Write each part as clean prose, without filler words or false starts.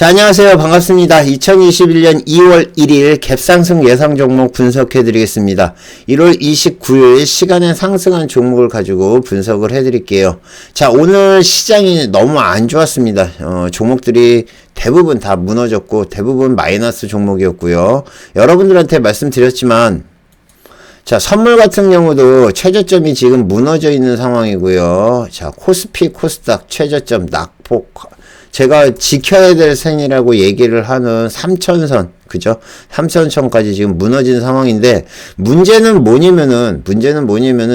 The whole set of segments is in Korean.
자, 안녕하세요. 반갑습니다. 2021년 2월 1일 갭상승 예상 종목 분석해 드리겠습니다. 1월 29일 시간에 상승한 종목을 가지고 분석을 해 드릴게요. 자, 오늘 시장이 너무 안 좋았습니다. 종목들이 대부분 다 무너졌고 대부분 마이너스 종목이었고요. 여러분들한테 말씀드렸지만 자, 선물 같은 경우도 최저점이 지금 무너져 있는 상황이고요. 자, 코스피, 코스닥 최저점 낙폭, 제가 지켜야 될 선이라고 얘기를 하는 3천선, 그죠? 3천선까지 지금 무너진 상황인데, 문제는 뭐냐면은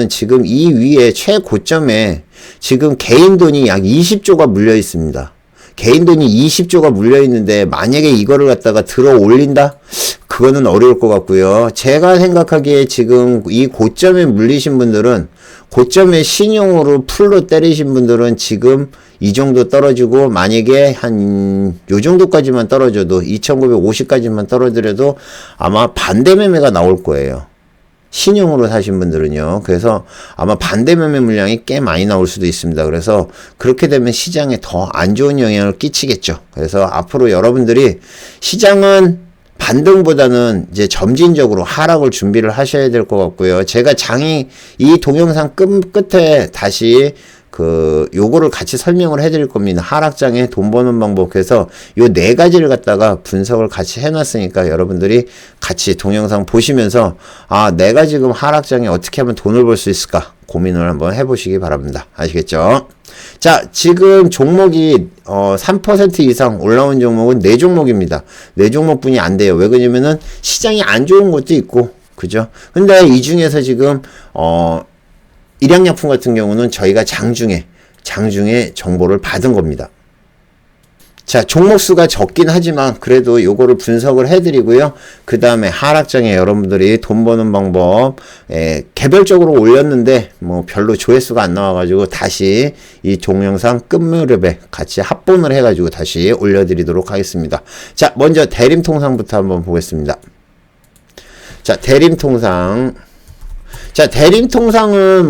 지금 이 위에 최고점에 지금 개인 돈이 약 20조가 물려 있습니다. 개인 돈이 20조가 물려 있는데, 만약에 이거를 갖다가 들어 올린다? 그거는 어려울 것 같고요. 제가 생각하기에 지금 이 고점에 물리신 분들은, 고점에 신용으로 풀로 때리신 분들은 지금 이 정도 떨어지고, 만약에 한 요 정도까지만 떨어져도 2950까지만 떨어뜨려도 아마 반대 매매가 나올 거예요. 신용으로 사신 분들은요. 그래서 아마 반대 매매 물량이 꽤 많이 나올 수도 있습니다. 그래서 그렇게 되면 시장에 더 안 좋은 영향을 끼치겠죠. 그래서 앞으로 여러분들이 시장은 반등보다는 이제 점진적으로 하락을 준비를 하셔야 될 것 같고요. 제가 이 동영상 끝에 다시 요거를 같이 설명을 해드릴 겁니다. 하락장에 돈 버는 방법. 해서 요 네 가지를 갖다가 분석을 같이 해놨으니까 여러분들이 같이 동영상 보시면서, 아, 내가 지금 하락장에 어떻게 하면 돈을 벌 수 있을까? 고민을 한번 해보시기 바랍니다. 아시겠죠? 자, 지금 종목이 3% 이상 올라온 종목은 4종목입니다. 4종목뿐이 안 돼요. 왜 그러냐면은 시장이 안 좋은 것도 있고, 그죠? 근데 이 중에서 지금 일양약품 같은 경우는 저희가 장중에 정보를 받은 겁니다. 자, 종목 수가 적긴 하지만 그래도 요거를 분석을 해드리고요. 그 다음에 하락장에 여러분들이 돈 버는 방법, 개별적으로 올렸는데 뭐 별로 조회수가 안 나와가지고 다시 이 동영상 끝무렵에 같이 합본을 해가지고 다시 올려드리도록 하겠습니다. 자, 먼저 대림통상부터 한번 보겠습니다. 자, 대림통상은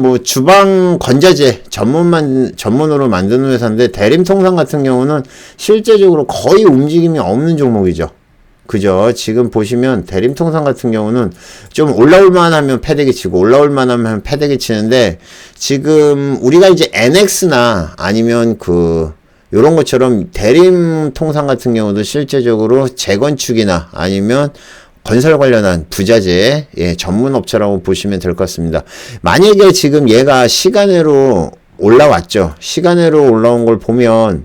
뭐 주방 건자재 전문으로 만드는 회사인데, 대림통상 같은 경우는 실제적으로 거의 움직임이 없는 종목이죠. 그죠? 지금 보시면 대림통상 같은 경우는 좀 올라올만 하면 패대기 치고 올라올만 하면 패대기 치는데, 지금 우리가 이제 NX나 아니면 요런 것처럼 대림통상 같은 경우도 실제적으로 재건축이나 아니면 건설 관련한 부자재, 전문 업체라고 보시면 될 것 같습니다. 만약에 지금 얘가 시간으로 올라왔죠. 시간으로 올라온 걸 보면,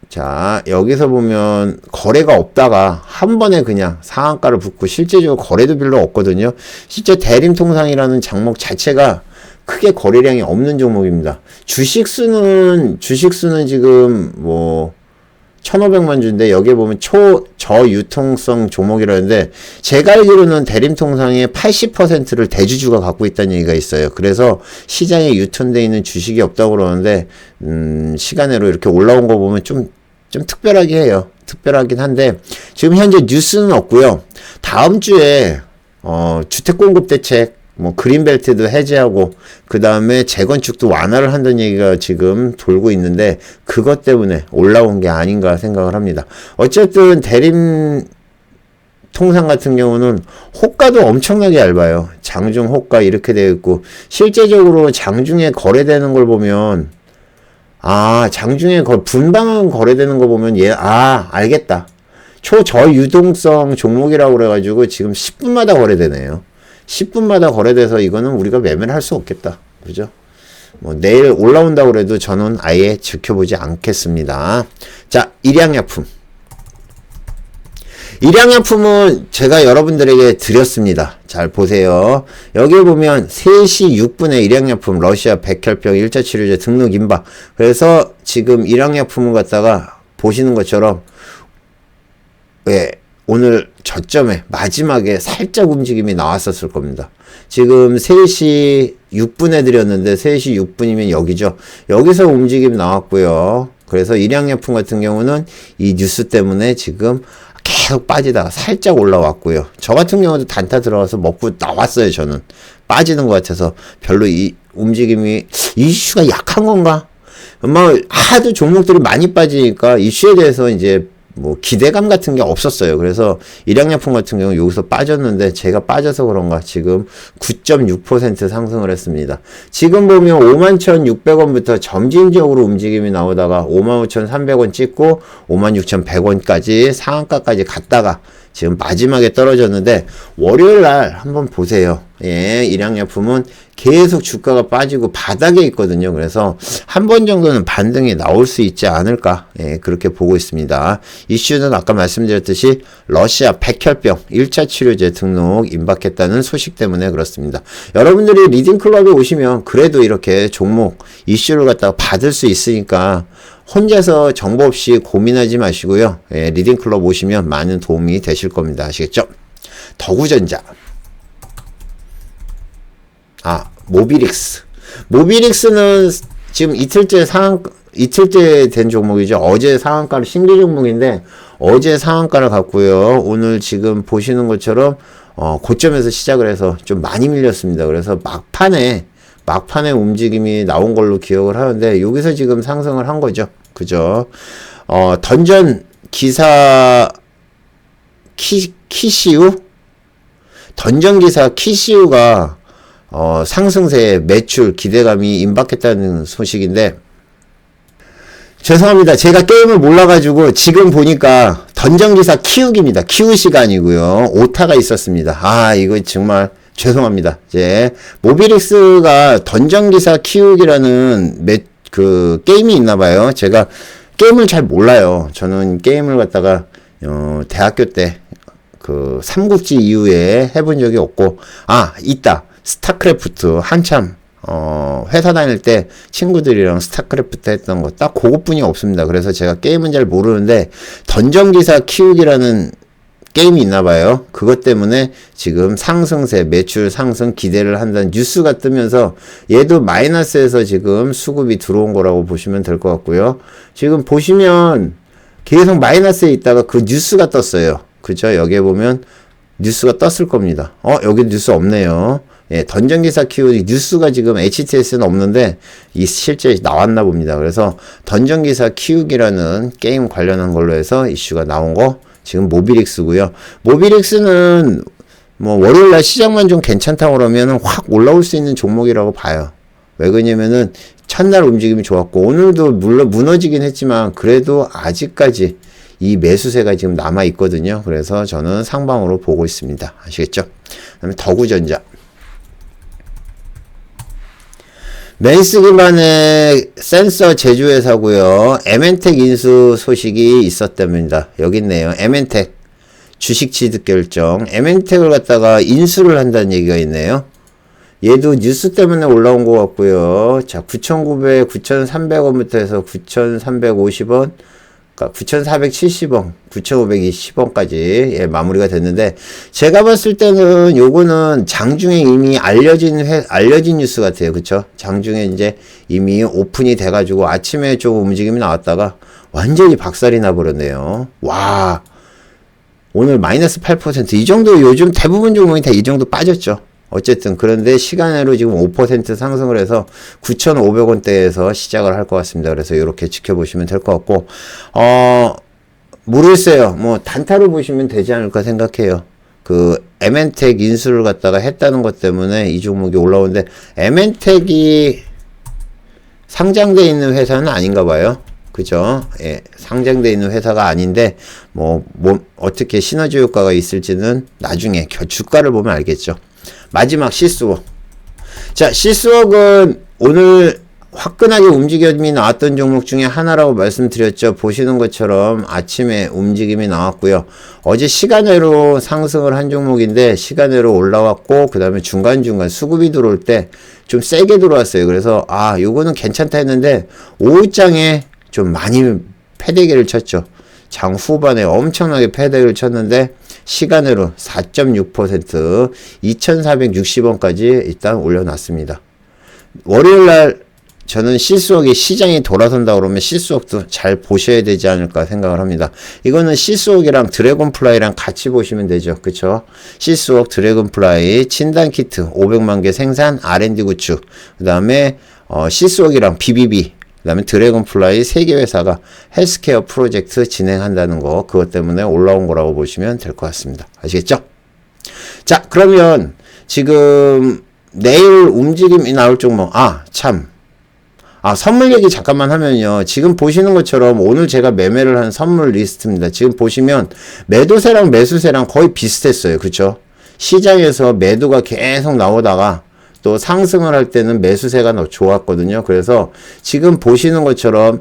자, 여기서 보면 거래가 없다가 한 번에 그냥 상한가를 붙고 실제적으로 거래도 별로 없거든요. 실제 대림통상이라는 종목 자체가 크게 거래량이 없는 종목입니다. 주식수는 지금 1,500만 주인데, 여기에 보면 저유통성 종목이라는데, 제가 알기로는 대림통상의 80%를 대주주가 갖고 있다는 얘기가 있어요. 그래서 시장에 유통되어 있는 주식이 없다고 그러는데, 시간으로 이렇게 올라온 거 보면 좀 특별하게 해요. 특별하긴 한데, 지금 현재 뉴스는 없고요. 다음 주에, 주택공급 대책, 그린벨트도 해제하고, 그 다음에 재건축도 완화를 한다는 얘기가 지금 돌고 있는데, 그것 때문에 올라온 게 아닌가 생각을 합니다. 어쨌든, 대림통상 같은 경우는 호가도 엄청나게 얇아요. 장중 호가 이렇게 되어 있고, 실제적으로 장중에 거래되는 걸 보면, 장중에 분당 거래되는 거 보면 알겠다. 초저유동성 종목이라고 그래가지고 지금 10분마다 거래되네요. 10분마다 거래돼서 이거는 우리가 매매를 할 수 없겠다. 그죠? 내일 올라온다고 그래도 저는 아예 지켜보지 않겠습니다. 자, 일양약품은 제가 여러분들에게 드렸습니다. 잘 보세요. 여기 보면 3시 6분에 일양약품 러시아 백혈병 1차 치료제 등록 임박. 그래서 지금 일양약품을 갖다가 보시는 것처럼, 오늘 저점에 마지막에 살짝 움직임이 나왔었을 겁니다. 지금 3시 6분에 드렸는데 3시 6분이면 여기죠. 여기서 움직임 나왔고요. 그래서 일양약품 같은 경우는 이 뉴스 때문에 지금 계속 빠지다가 살짝 올라왔고요. 저 같은 경우도 단타 들어가서 먹고 나왔어요. 저는 빠지는 것 같아서 별로 이 움직임이, 이슈가 약한 건가? 뭐 하도 종목들이 많이 빠지니까 이슈에 대해서 이제 뭐 기대감 같은 게 없었어요. 그래서 일양약품 같은 경우 여기서 빠졌는데 제가 빠져서 그런가 지금 9.6% 상승을 했습니다. 지금 보면 51,600원부터 점진적으로 움직임이 나오다가 55,300원 찍고 56,100원까지 상한가까지 갔다가 지금 마지막에 떨어졌는데 월요일 날 한번 보세요. 예, 일양약품은 계속 주가가 빠지고 바닥에 있거든요. 그래서 한 번 정도는 반등이 나올 수 있지 않을까, 예, 그렇게 보고 있습니다. 이슈는 아까 말씀드렸듯이 러시아 백혈병 1차 치료제 등록 임박했다는 소식 때문에 그렇습니다. 여러분들이 리딩클럽에 오시면 그래도 이렇게 종목 이슈를 갖다가 받을 수 있으니까 혼자서 정보 없이 고민하지 마시고요. 예, 리딩클럽 오시면 많은 도움이 되실 겁니다. 아시겠죠? 더구전자. 모비릭스. 모비릭스는 지금 이틀째 된 종목이죠. 어제 상한가를 신규 종목인데 어제 상한가를 갔고요. 오늘 지금 보시는 것처럼 고점에서 시작을 해서 좀 많이 밀렸습니다. 그래서 막판에 움직임이 나온 걸로 기억을 하는데 여기서 지금 상승을 한 거죠. 그죠? 던전 기사 키시우? 던전 기사 키시우가 상승세에 매출 기대감이 임박했다는 소식인데 죄송합니다. 제가 게임을 몰라가지고 지금 보니까 던전기사 키우기입니다. 키우시가 아니고요. 오타가 있었습니다. 이거 정말 죄송합니다. 이제 모비릭스가 던전기사 키우기라는 게임이 있나봐요. 제가 게임을 잘 몰라요. 저는 게임을 갖다가 대학교 때 삼국지 이후에 해본 적이 없고 있다. 스타크래프트 한참 회사 다닐 때 친구들이랑 스타크래프트 했던 거 딱 그것뿐이 없습니다. 그래서 제가 게임은 잘 모르는데 던전기사 키우기라는 게임이 있나봐요. 그것 때문에 지금 상승세 매출 상승 기대를 한다는 뉴스가 뜨면서 얘도 마이너스에서 지금 수급이 들어온 거라고 보시면 될 것 같고요. 지금 보시면 계속 마이너스에 있다가 그 뉴스가 떴어요. 그죠? 여기에 보면 뉴스가 떴을 겁니다. 여기 뉴스 없네요. 예, 던전기사 키우기 뉴스가 지금 HTS는 없는데 실제 나왔나 봅니다. 그래서 던전기사 키우기라는 게임 관련한 걸로 해서 이슈가 나온 거 지금 모비릭스고요. 모비릭스는 뭐 월요일날 시장만 좀 괜찮다고 그러면 확 올라올 수 있는 종목이라고 봐요. 왜 그러냐면은 첫날 움직임이 좋았고 오늘도 물론 무너지긴 했지만 그래도 아직까지 이 매수세가 지금 남아 있거든요. 그래서 저는 상방으로 보고 있습니다. 아시겠죠? 그다음에 더구전자. 맨스 기반의 센서 제조회사고요. 에멘텍 인수 소식이 있었답니다. 여기 있네요. 에멘텍 주식 취득 결정. 에멘텍을 갖다가 인수를 한다는 얘기가 있네요. 얘도 뉴스 때문에 올라온 것 같고요. 자, 9,900, 9,300원부터 해서 9,350원, 9,470원, 9,520원까지 예, 마무리가 됐는데 제가 봤을 때는 요거는 장중에 이미 알려진 뉴스 같아요. 그쵸? 장중에 이제 이미 오픈이 돼가지고 아침에 조금 움직임이 나왔다가 완전히 박살이 나버렸네요. 와, 오늘 마이너스 8%. 이 정도 요즘 대부분 종목이 다 이 정도 빠졌죠. 어쨌든 그런데 시간으로 지금 5% 상승을 해서 9,500원대에서 시작을 할 것 같습니다. 그래서 이렇게 지켜보시면 될 것 같고 모르겠어요. 뭐 단타로 보시면 되지 않을까 생각해요. 에멘텍 인수를 갖다가 했다는 것 때문에 이 종목이 올라오는데 에멘텍이 상장돼 있는 회사는 아닌가 봐요. 그죠? 예, 상장돼 있는 회사가 아닌데 뭐 어떻게 시너지 효과가 있을지는 나중에 주가를 보면 알겠죠. 마지막 시스웍. 자, 시스웍은 오늘 화끈하게 움직임이 나왔던 종목 중에 하나라고 말씀드렸죠. 보시는 것처럼 아침에 움직임이 나왔고요. 어제 시간외로 상승을 한 종목인데 시간외로 올라왔고 그 다음에 중간중간 수급이 들어올 때 좀 세게 들어왔어요. 그래서 요거는 괜찮다 했는데 오후장에 좀 많이 패대기를 쳤죠. 장 후반에 엄청나게 패대기를 쳤는데 시간으로 4.6% 2,460원까지 일단 올려놨습니다. 월요일날 저는 시스웍이 시장이 돌아선다 그러면 시스웍도 잘 보셔야 되지 않을까 생각을 합니다. 이거는 시스웍이랑 드래곤플라이랑 같이 보시면 되죠. 그쵸? 시스웍, 드래곤플라이, 진단키트 500만 개 생산, R&D 구축, 그 다음에 시스웍이랑 BBB, 그 다음에 드래곤플라이 3개 회사가 헬스케어 프로젝트 진행한다는 거, 그것 때문에 올라온 거라고 보시면 될 것 같습니다. 아시겠죠? 자, 그러면 지금 내일 움직임이 나올 종목, 선물 얘기 잠깐만 하면요. 지금 보시는 것처럼 오늘 제가 매매를 한 선물 리스트입니다. 지금 보시면 매도세랑 매수세랑 거의 비슷했어요. 그쵸? 시장에서 매도가 계속 나오다가 또 상승을 할 때는 매수세가 좋았거든요. 그래서 지금 보시는 것처럼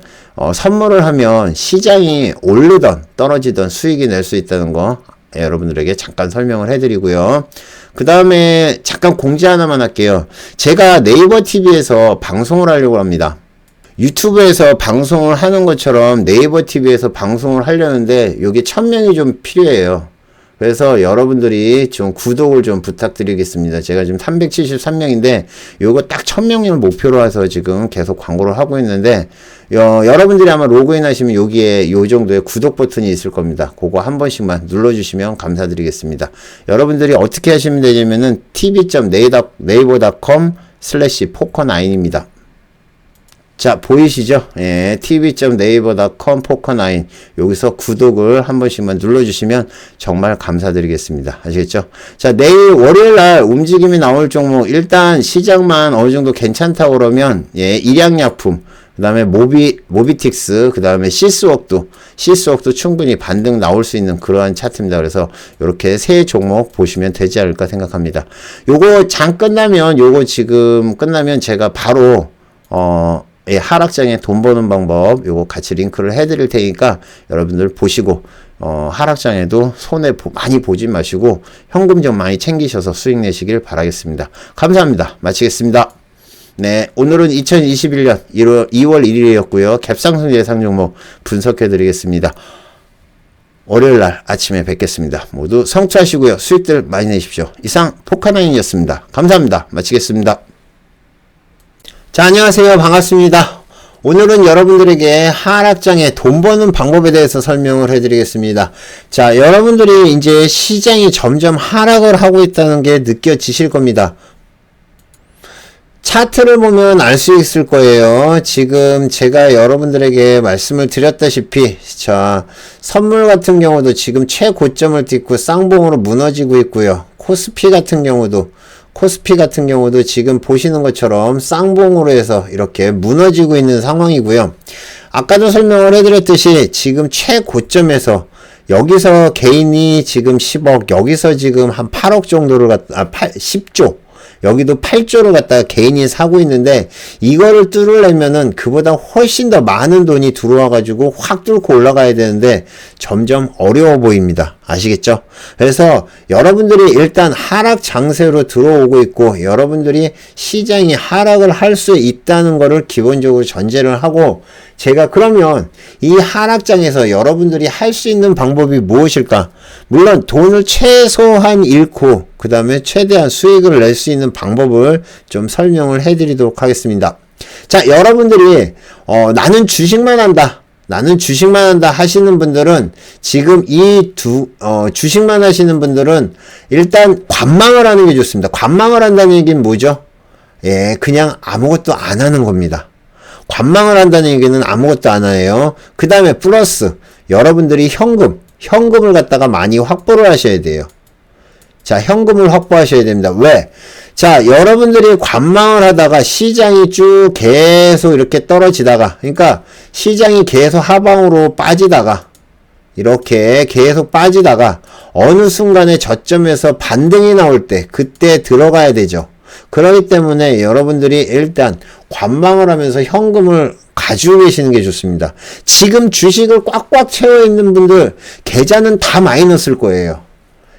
선물을 하면 시장이 오르던 떨어지던 수익이 낼 수 있다는 거 여러분들에게 잠깐 설명을 해드리고요. 그 다음에 잠깐 공지 하나만 할게요. 제가 네이버 TV에서 방송을 하려고 합니다. 유튜브에서 방송을 하는 것처럼 네이버 TV에서 방송을 하려는데 여기 1000명이 좀 필요해요. 그래서 여러분들이 좀 구독을 좀 부탁드리겠습니다. 제가 지금 373명인데 요거 딱 1000명을 목표로 해서 지금 계속 광고를 하고 있는데 여러분들이 아마 로그인 하시면 여기에 요 정도의 구독 버튼이 있을 겁니다. 그거 한 번씩만 눌러주시면 감사드리겠습니다. 여러분들이 어떻게 하시면 되냐면은 tv.naver.com/poker9입니다. 자, 보이시죠? 예, tv.naver.com poker9 여기서 구독을 한 번씩만 눌러주시면 정말 감사드리겠습니다. 아시겠죠? 자, 내일 월요일날 움직임이 나올 종목, 일단 시장만 어느 정도 괜찮다고 그러면 일양약품, 그 다음에 모비틱스, 그 다음에 시스웍도 충분히 반등 나올 수 있는 그러한 차트입니다. 그래서 이렇게 세 종목 보시면 되지 않을까 생각합니다. 요거 지금 끝나면 제가 바로 하락장에 돈 버는 방법 요거 같이 링크를 해드릴 테니까 여러분들 보시고 하락장에도 손해 많이 보지 마시고 현금 좀 많이 챙기셔서 수익 내시길 바라겠습니다. 감사합니다. 마치겠습니다. 네, 오늘은 2021년 2월 1일이었고요. 갭상승 예상 종목 분석해 드리겠습니다. 월요일날 아침에 뵙겠습니다. 모두 성취하시고요. 수익들 많이 내십시오. 이상 포카나인이었습니다. 감사합니다. 마치겠습니다. 자, 안녕하세요. 반갑습니다. 오늘은 여러분들에게 하락장에 돈 버는 방법에 대해서 설명을 해드리겠습니다. 자, 여러분들이 이제 시장이 점점 하락을 하고 있다는 게 느껴지실 겁니다. 차트를 보면 알 수 있을 거예요. 지금 제가 여러분들에게 말씀을 드렸다시피, 자, 선물 같은 경우도 지금 최고점을 딛고 쌍봉으로 무너지고 있고요. 코스피 같은 경우도 지금 보시는 것처럼 쌍봉으로 해서 이렇게 무너지고 있는 상황이고요. 아까도 설명을 해드렸듯이 지금 최고점에서 여기서 개인이 지금 10억, 여기서 지금 한 8억 정도를 10조, 여기도 8조를 갖다가 개인이 사고 있는데 이거를 뚫으려면은 그보다 훨씬 더 많은 돈이 들어와가지고 확 뚫고 올라가야 되는데 점점 어려워 보입니다. 아시겠죠? 그래서 여러분들이 일단 하락 장세로 들어오고 있고 여러분들이 시장이 하락을 할 수 있다는 거를 기본적으로 전제를 하고 제가 그러면 이 하락장에서 여러분들이 할 수 있는 방법이 무엇일까? 물론 돈을 최소한 잃고 그 다음에 최대한 수익을 낼 수 있는 방법을 좀 설명을 해드리도록 하겠습니다. 자, 여러분들이 나는 주식만 한다 하시는 분들은 지금 주식만 하시는 분들은 일단 관망을 하는 게 좋습니다. 관망을 한다는 얘기는 뭐죠? 그냥 아무것도 안 하는 겁니다. 관망을 한다는 얘기는 아무것도 안 해요. 그 다음에 플러스 여러분들이 현금을 갖다가 많이 확보를 하셔야 돼요. 자, 현금을 확보하셔야 됩니다. 왜? 자, 여러분들이 관망을 하다가 시장이 쭉 계속 이렇게 떨어지다가, 그러니까 시장이 계속 하방으로 빠지다가, 이렇게 계속 빠지다가 어느 순간에 저점에서 반등이 나올 때 그때 들어가야 되죠. 그렇기 때문에 여러분들이 일단 관망을 하면서 현금을 가지고 계시는 게 좋습니다. 지금 주식을 꽉꽉 채워 있는 분들 계좌는 다 마이너스일 거예요.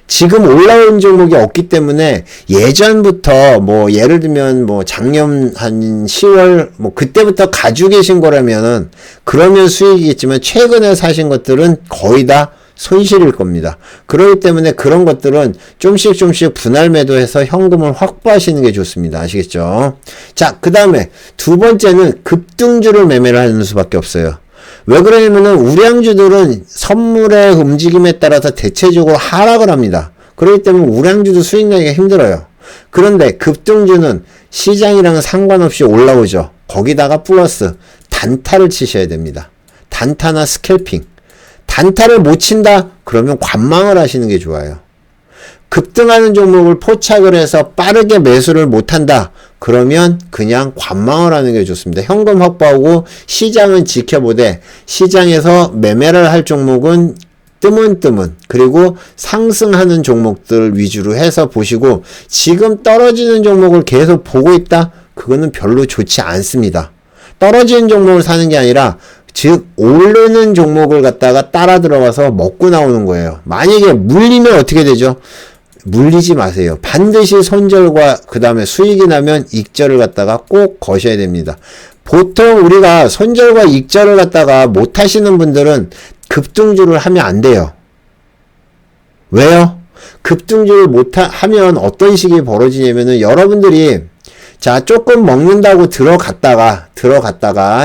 지금 올라온 종목이 없기 때문에 예전부터 예를 들면 작년 한 10월 그때부터 가지고 계신 거라면은 그러면 수익이겠지만 최근에 사신 것들은 거의 다 손실일 겁니다. 그렇기 때문에 그런 것들은 좀씩 분할 매도해서 현금을 확보하시는 게 좋습니다. 아시겠죠? 자, 그 다음에 두 번째는 급등주를 매매를 하는 수밖에 없어요. 왜 그러냐면은 우량주들은 선물의 움직임에 따라서 대체적으로 하락을 합니다. 그렇기 때문에 우량주도 수익 내기가 힘들어요. 그런데 급등주는 시장이랑 상관없이 올라오죠. 거기다가 플러스 단타를 치셔야 됩니다. 단타나 스캘핑. 단타를 못 친다? 그러면 관망을 하시는 게 좋아요. 급등하는 종목을 포착을 해서 빠르게 매수를 못한다? 그러면 그냥 관망을 하는 게 좋습니다. 현금 확보하고 시장은 지켜보되 시장에서 매매를 할 종목은 뜨문뜨문 그리고 상승하는 종목들 위주로 해서 보시고 지금 떨어지는 종목을 계속 보고 있다? 그거는 별로 좋지 않습니다. 떨어지는 종목을 사는 게 아니라 즉 오르는 종목을 갖다가 따라 들어가서 먹고 나오는 거예요. 만약에 물리면 어떻게 되죠? 물리지 마세요. 반드시 손절과 그 다음에 수익이 나면 익절을 갖다가 꼭 거셔야 됩니다. 보통 우리가 손절과 익절을 갖다가 못 하시는 분들은 급등주를 하면 안 돼요. 왜요? 급등주를 하면 어떤 식이 벌어지냐면은 여러분들이 자 조금 먹는다고 들어갔다가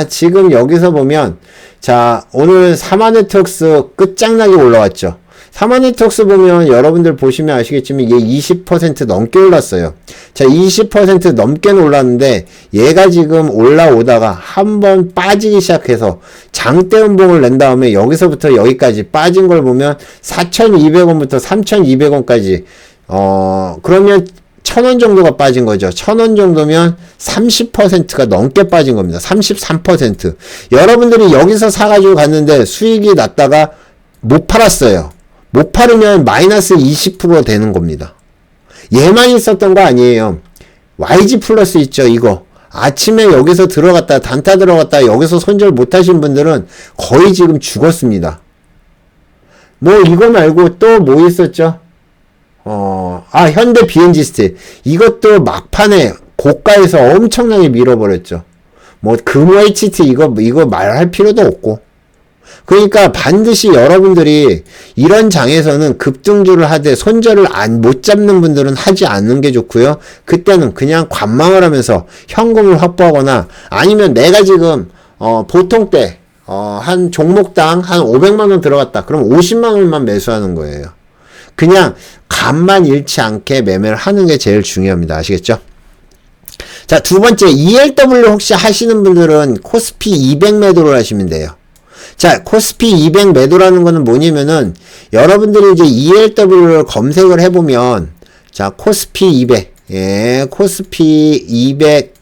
지금 여기서 보면 자 오늘 사마네트웍스 끝장나게 올라왔죠. 사마네트웍스 보면 여러분들 보시면 아시겠지만 이게 20% 넘게 올랐어요. 자 20% 넘게 올랐는데 얘가 지금 올라오다가 한번 빠지기 시작해서 장대 음봉을 낸 다음에 여기서부터 여기까지 빠진 걸 보면 4,200원부터 3,200원까지 그러면 1,000원 정도가 빠진 거죠. 1,000원 정도면 30%가 넘게 빠진 겁니다. 33%. 여러분들이 여기서 사가지고 갔는데 수익이 났다가 못 팔았어요. 못 팔으면 마이너스 20% 되는 겁니다. 얘만 있었던 거 아니에요. YG 플러스 있죠, 이거. 아침에 여기서 들어갔다, 단타 들어갔다, 여기서 손절 못 하신 분들은 거의 지금 죽었습니다. 뭐, 이거 말고 또 뭐 있었죠? 현대 BNG 스틸. 이것도 막판에 고가에서 엄청나게 밀어버렸죠. 뭐, 금호 HT 이거 말할 필요도 없고. 그러니까 반드시 여러분들이 이런 장에서는 급등주를 하되 손절을 못 잡는 분들은 하지 않는 게 좋고요. 그때는 그냥 관망을 하면서 현금을 확보하거나 아니면 내가 지금 보통 때 한 종목당 한 500만원 들어갔다. 그럼 50만원만 매수하는 거예요. 그냥 간만 잃지 않게 매매를 하는 게 제일 중요합니다. 아시겠죠? 자, 두 번째 ELW 혹시 하시는 분들은 코스피 200 매도를 하시면 돼요. 자, 코스피 200 매도라는 거는 뭐냐면은 여러분들이 이제 ELW를 검색을 해보면 자, 코스피 200 코스피 200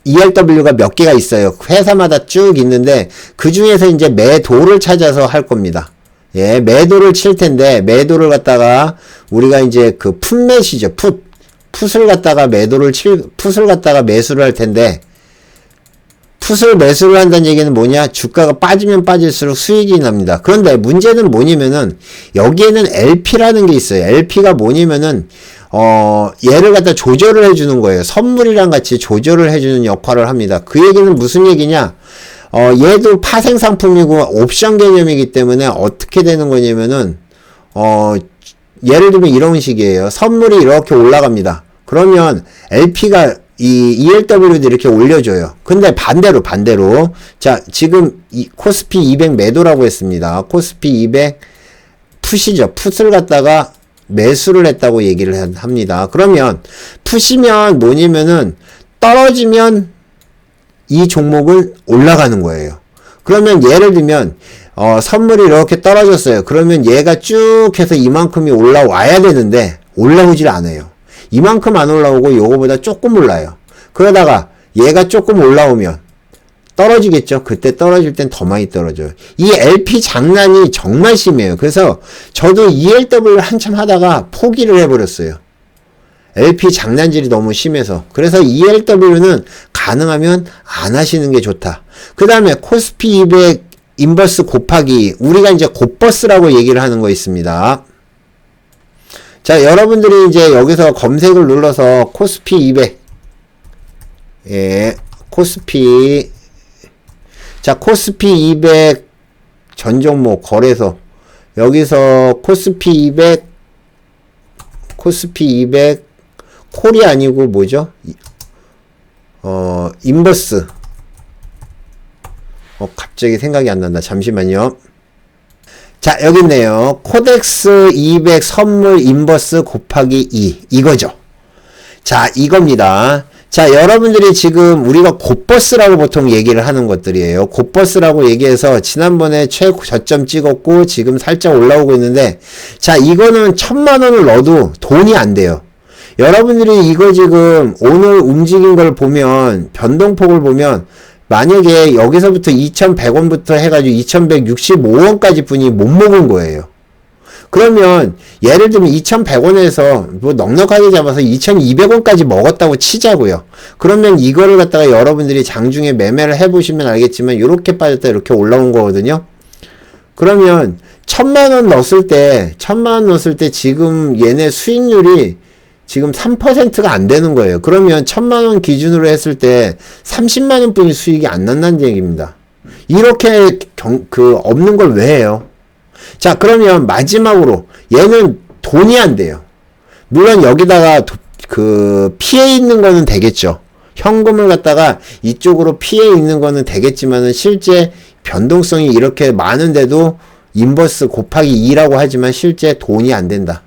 ELW가 몇 개가 있어요. 회사마다 쭉 있는데 그 중에서 이제 매도를 찾아서 할 겁니다. 매도를 칠 텐데 매도를 갖다가 우리가 이제 그 풋맷이죠. 풋을 갖다가 풋을 갖다가 매수를 할 텐데 풋을 매수를 한다는 얘기는 뭐냐? 주가가 빠지면 빠질수록 수익이 납니다. 그런데 문제는 뭐냐면은 여기에는 LP라는 게 있어요. LP가 뭐냐면은 얘를 갖다 조절을 해주는 거예요. 선물이랑 같이 조절을 해주는 역할을 합니다. 그 얘기는 무슨 얘기냐? 얘도 파생 상품이고 옵션 개념이기 때문에 어떻게 되는 거냐면은 예를 들면 이런 식이에요. 선물이 이렇게 올라갑니다. 그러면 LP가 이 ELW도 이렇게 올려줘요. 근데 반대로 자 지금 이 코스피 200 매도라고 했습니다. 코스피 200 풋이죠. 풋을 갖다가 매수를 했다고 얘기를 합니다. 그러면 풋이면 뭐냐면은 떨어지면 이 종목은 올라가는 거예요. 그러면 예를 들면 선물이 이렇게 떨어졌어요. 그러면 얘가 쭉 해서 이만큼이 올라와야 되는데 올라오질 않아요. 이만큼 안 올라오고 요거보다 조금 올라요. 그러다가 얘가 조금 올라오면 떨어지겠죠. 그때 떨어질 땐 더 많이 떨어져요. 이 LP 장난이 정말 심해요. 그래서 저도 ELW 한참 하다가 포기를 해버렸어요. LP 장난질이 너무 심해서. 그래서 ELW는 가능하면 안 하시는 게 좋다. 그 다음에 코스피 200 인버스 곱하기 우리가 이제 곱버스라고 얘기를 하는 거 있습니다. 자, 여러분들이 이제 여기서 검색을 눌러서 코스피 200 코스피 자, 코스피 200 전 종목 거래소 여기서 코스피 200 콜이 아니고 뭐죠? 인버스 갑자기 생각이 안 난다. 잠시만요. 자, 여기 있네요. 코덱스 200 선물 인버스 곱하기 2 이거죠. 자, 이겁니다. 자, 여러분들이 지금 우리가 곧버스라고 보통 얘기를 하는 것들이에요. 곧버스라고 얘기해서 지난번에 최저점 찍었고 지금 살짝 올라오고 있는데, 자, 이거는 1000만원을 넣어도 돈이 안 돼요. 여러분들이 이거 지금 오늘 움직인 걸 보면, 변동폭을 보면, 만약에 여기서부터 2100원부터 해가지고 2165원까지 뿐이 못 먹은 거예요. 그러면 예를 들면 2100원에서 뭐 넉넉하게 잡아서 2200원까지 먹었다고 치자고요. 그러면 이거를 갖다가 여러분들이 장중에 매매를 해보시면 알겠지만 이렇게 빠졌다 이렇게 올라온 거거든요. 그러면 1000만원 넣었을 때 지금 얘네 수익률이 지금 3%가 안 되는 거예요. 그러면 1000만원 기준으로 했을 때 30만원 뿐이 수익이 안 난다는 얘기입니다. 이렇게 없는 걸 왜 해요? 자, 그러면 마지막으로 얘는 돈이 안 돼요. 물론 여기다가 피해 있는 거는 되겠죠. 현금을 갖다가 이쪽으로 피해 있는 거는 되겠지만은 실제 변동성이 이렇게 많은데도 인버스 곱하기 2라고 하지만 실제 돈이 안 된다.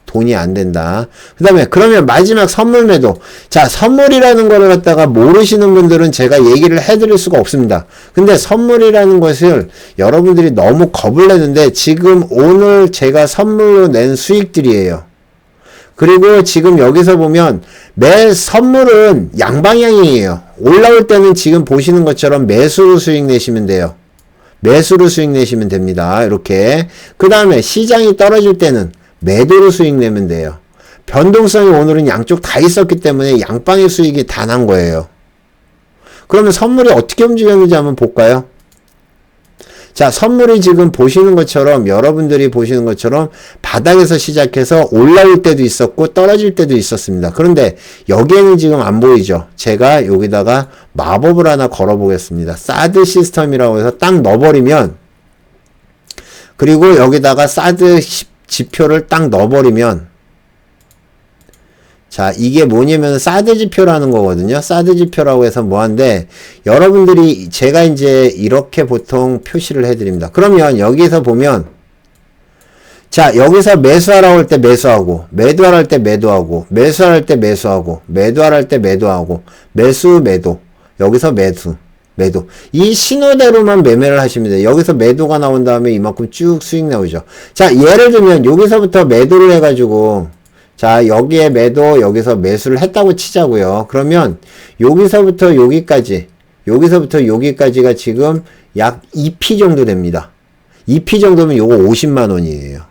돈이 안 된다. 그 다음에 그러면 마지막 선물 매도. 자, 선물이라는 거를 갖다가 모르시는 분들은 제가 얘기를 해드릴 수가 없습니다. 근데 선물이라는 것을 여러분들이 너무 겁을 내는데 지금 오늘 제가 선물로 낸 수익들이에요. 그리고 지금 여기서 보면 매 선물은 양방향이에요. 올라올 때는 지금 보시는 것처럼 매수로 수익 내시면 돼요. 매수로 수익 내시면 됩니다. 이렇게. 그 다음에 시장이 떨어질 때는 매도로 수익 내면 돼요. 변동성이 오늘은 양쪽 다 있었기 때문에 양방의 수익이 다 난 거예요. 그러면 선물이 어떻게 움직였는지 한번 볼까요? 자, 선물이 지금 보시는 것처럼 여러분들이 보시는 것처럼 바닥에서 시작해서 올라올 때도 있었고 떨어질 때도 있었습니다. 그런데 여기에는 지금 안 보이죠? 제가 여기다가 마법을 하나 걸어 보겠습니다. 사드 시스템이라고 해서 딱 넣어버리면, 그리고 여기다가 사드 지표를 딱 넣어버리면, 자, 이게 뭐냐면 사드 지표라는 거거든요. 사드 지표라고 해서 뭐한데, 여러분들이 제가 이제 이렇게 보통 표시를 해드립니다. 그러면 여기서 보면, 자, 여기서 매수하라고 할 때 매수하고, 매도하라 할 때 매도하고, 매수하라 할 때 매수하고, 매도하라 할 때 매도하고, 매수, 매도, 여기서 매수, 매도. 이 신호대로만 매매를 하시면 돼요. 여기서 매도가 나온 다음에 이만큼 쭉 수익 나오죠. 자, 예를 들면 여기서부터 매도를 해가지고, 자, 여기에 매도, 여기서 매수를 했다고 치자고요. 그러면 여기서부터 여기까지, 여기서부터 여기까지가 지금 약 2P 정도 됩니다. 2P 정도면 요거 50만 원이에요.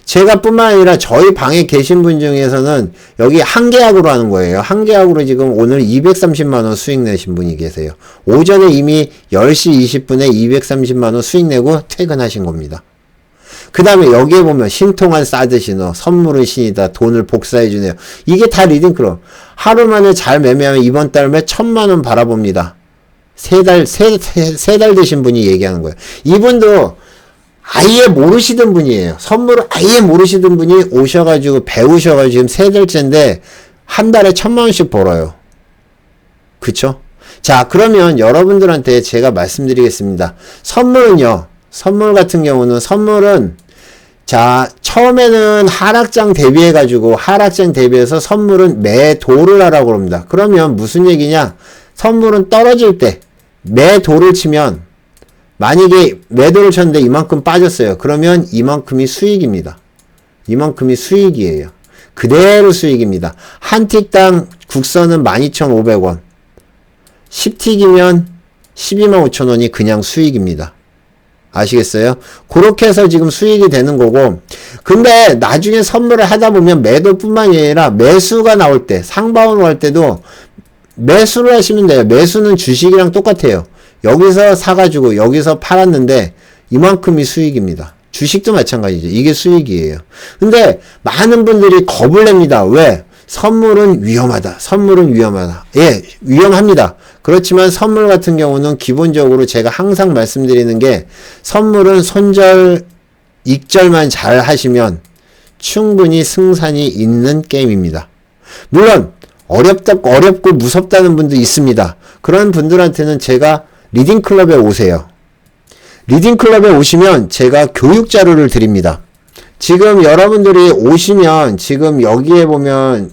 제가 뿐만 아니라 저희 방에 계신 분 중에서는 여기 한 계약으로 하는 거예요. 한 계약으로 지금 오늘 230만원 수익 내신 분이 계세요. 오전에 이미 10시 20분에 230만원 수익 내고 퇴근하신 겁니다. 그 다음에 여기에 보면 신통한 사드 신호, 선물은 신이다, 돈을 복사해주네요. 이게 다 리딩클럽. 하루 만에 잘 매매하면 이번 달에 1000만원 바라봅니다. 세 달 되신 분이 얘기하는 거예요. 이분도 아예 모르시던 분이에요. 선물을 아예 모르시던 분이 오셔가지고 배우셔가지고 지금 3달째인데 한 달에 1000만원씩 벌어요. 그쵸? 자, 그러면 여러분들한테 제가 말씀드리겠습니다. 선물은요, 선물 같은 경우는 선물은, 자, 처음에는 하락장 대비해가지고 하락장 대비해서 선물은 매도를 하라고 합니다. 그러면 무슨 얘기냐? 선물은 떨어질 때 매도를 치면, 만약에 매도를 쳤는데 이만큼 빠졌어요. 그러면 이만큼이 수익입니다. 이만큼이 수익이에요. 그대로 수익입니다. 한 틱당 국선은 12,500원. 10틱이면 125,000원이 그냥 수익입니다. 아시겠어요? 그렇게 해서 지금 수익이 되는 거고, 근데 나중에 선물을 하다 보면 매도뿐만이 아니라 매수가 나올 때, 상방으로 할 때도 매수를 하시면 돼요. 매수는 주식이랑 똑같아요. 여기서 사가지고 여기서 팔았는데 이만큼이 수익입니다. 주식도 마찬가지죠. 이게 수익이에요. 근데 많은 분들이 겁을 냅니다. 왜? 선물은 위험하다. 선물은 위험하다. 예, 위험합니다. 그렇지만 선물 같은 경우는 기본적으로 제가 항상 말씀드리는 게, 선물은 손절, 익절만 잘 하시면 충분히 승산이 있는 게임입니다. 물론 어렵고 무섭다는 분도 있습니다. 그런 분들한테는 제가 리딩클럽에 오세요. 리딩클럽에 오시면 제가 교육 자료를 드립니다. 지금 여러분들이 오시면 지금 여기에 보면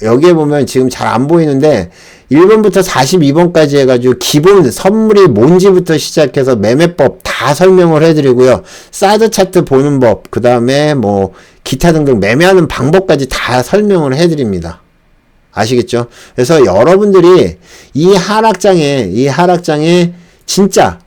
여기에 보면 지금 잘 안 보이는데 1번부터 42번까지 해가지고 기본 선물이 뭔지부터 시작해서 매매법 다 설명을 해드리고요. 사드 차트 보는 법, 그 다음에 뭐 기타 등등 매매하는 방법까지 다 설명을 해드립니다. 아시겠죠? 그래서 여러분들이 이 하락장에 진짜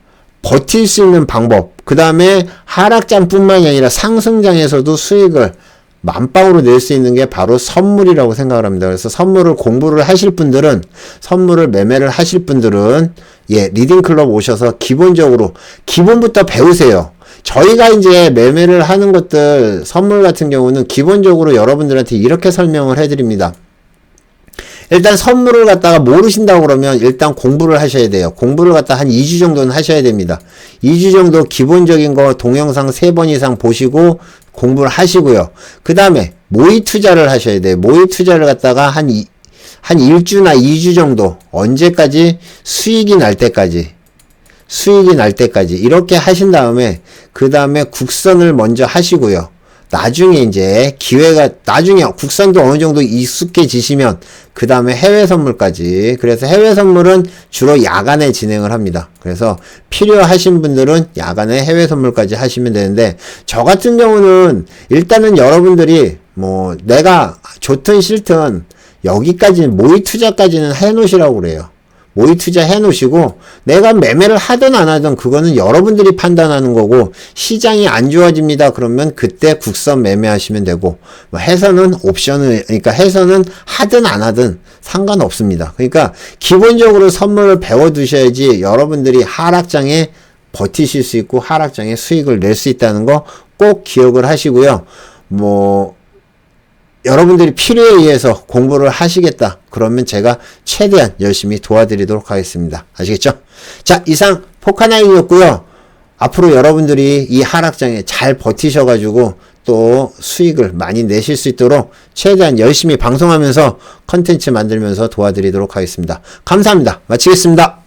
버틸 수 있는 방법, 그 다음에 하락장뿐만이 아니라 상승장에서도 수익을 만방으로 낼 수 있는 게 바로 선물이라고 생각을 합니다. 그래서 선물을 공부를 하실 분들은, 선물을 매매를 하실 분들은, 리딩클럽 오셔서 기본부터 배우세요. 저희가 이제 매매를 하는 것들, 선물 같은 경우는 기본적으로 여러분들한테 이렇게 설명을 해드립니다. 일단 선물을 갖다가 모르신다고 그러면 일단 공부를 하셔야 돼요. 공부를 갖다 한 2주 정도는 하셔야 됩니다. 2주 정도 기본적인 거 동영상 3번 이상 보시고 공부를 하시고요. 그 다음에 모의 투자를 하셔야 돼요. 모의 투자를 갖다가 한 1주나 2주 정도, 언제까지? 수익이 날 때까지 이렇게 하신 다음에 그 다음에 국선을 먼저 하시고요. 나중에 나중에 국선도 어느 정도 익숙해지시면 그 다음에 해외 선물까지. 그래서 해외 선물은 주로 야간에 진행을 합니다. 그래서 필요하신 분들은 야간에 해외 선물까지 하시면 되는데, 저 같은 경우는 일단은 여러분들이 뭐 내가 좋든 싫든 여기까지 모의 투자까지는 해 놓으시라고 그래요. 모의 투자 해 놓으시고, 내가 매매를 하든 안 하든 그거는 여러분들이 판단하는 거고, 시장이 안 좋아집니다 그러면 그때 국선 매매하시면 되고, 뭐 해서는 그러니까 해서는 하든 안 하든 상관없습니다. 그러니까 기본적으로 선물을 배워 두셔야지 여러분들이 하락장에 버티실 수 있고 하락장에 수익을 낼 수 있다는 거 꼭 기억을 하시고요. 여러분들이 필요에 의해서 공부를 하시겠다 그러면 제가 최대한 열심히 도와드리도록 하겠습니다. 아시겠죠? 자, 이상 포카나인이었고요. 앞으로 여러분들이 이 하락장에 잘 버티셔가지고 또 수익을 많이 내실 수 있도록 최대한 열심히 방송하면서 컨텐츠 만들면서 도와드리도록 하겠습니다. 감사합니다. 마치겠습니다.